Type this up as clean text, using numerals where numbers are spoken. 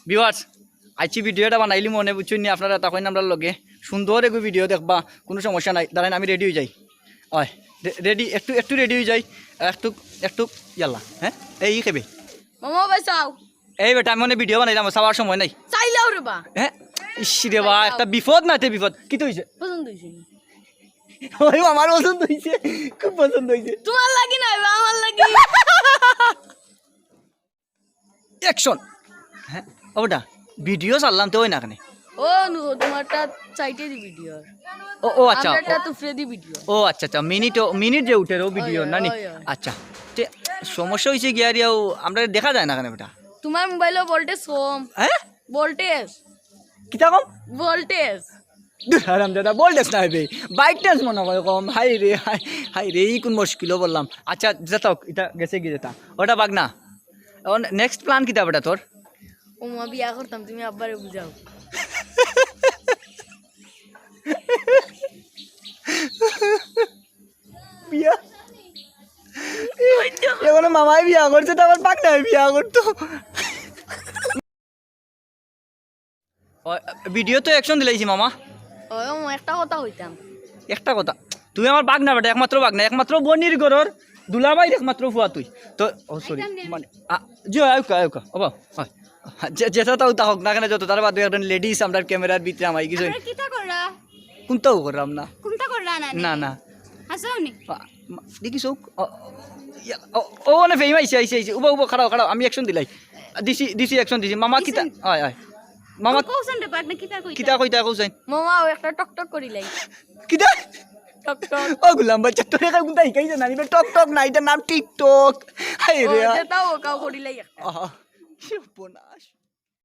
viewers আইছি ভিডিওটা বানাইলি মনে বুঝছেন নি আপনারা তখন আমরা লগে সুন্দর একটু ভিডিও দেখবা কোনো সমস্যা নাই দাঁড়ান আমি রেডি হয়ে যাই হয় রেডি একটু একটু রেডি হয়ে যাই একটু একটু ইয়াল্লা হ্যাঁ এই খেবে মামা বাঁচাও এই বেটা আমি মনে ভিডিও বানাইলাম সবার সময় নাই চাইলাও রে বা হ্যাঁ ইস রে বা একটা বিপদ না তে বিপদ কি তো হইছে পছন্দ হইছে ওই আমার পছন্দ হইছে খুব পছন্দ হইছে তোমার লাগি না বা আমার লাগি অ্যাকশন হ্যাঁ ওটা ভিডিও চাললাম তো ওই না কেন ও নো তোমারটা চাইতে দি ভিডিও ও ও আচ্ছা আমারটা তো ফ্রেডি ভিডিও ও আচ্ছা আচ্ছা মিনিট যে উঠে ও ভিডিও না নি আচ্ছা তে সমস্যা হয়েছে গিয়ে আর আমরা দেখা যায় না কেন বেটা তোমার মোবাইলে ভোল্টেজ কম হ্যাঁ ভোল্টেজ কিতা কম ভোল্টেজ আরাম দাদা বলতেছ না বে বাইক টেন্স মনে হয় কম হাই রে এই কোন মুশকিল বললাম আচ্ছা যেত এটা গেছে গিয়ে যেতা ওটা বাগ না নেক্সট প্ল্যান কিতা বেটা তোর ও মা বিয়া করতাম তুমি আব্বারে বুঝাও বিয়া এখন মামাই বিয়া করছে তো আমার বাগ নাই বিয়া করতো ভিডিও তো অ্যাকশন দিলাইছি মামা ও একটা কথা হইতাম একটা কথা তুই আমার বাগ না বেটা একমাত্র বাগ না একমাত্র বনির গরর দুলাবাই একমাত্র ফুয়া তুই তো ও সরি মানে জি আয়ুকা ও বা হয় যেটা তাও তা হোক না কেন যত তার বাদ একজন লেডিস আমরা ক্যামেরার ভিতরে আমাই কিছু কিটা কররা কোনটাও করলাম না কোনটা কররা না না না হাসাওনি দেখি চোখ ও মানে ফেম আইসে উবা উবা খাড়াও আমি অ্যাকশন দিলাই দিছি অ্যাকশন দিছি মামা কিতা হয় হয় মামা কোসন রে পাট না কিটা কইতা কিতা কইতা কইছেন মামা ও একটা টক টক করিলাই কিতা টক টক ও গুলাম বাচ্চা তোরে কা গুতা হিকাইছে না নিবে টক টক না এটা নাম টিকটক হাই রে ও যেটাও কাও করিলাই একটা আহা কি উপন্যাস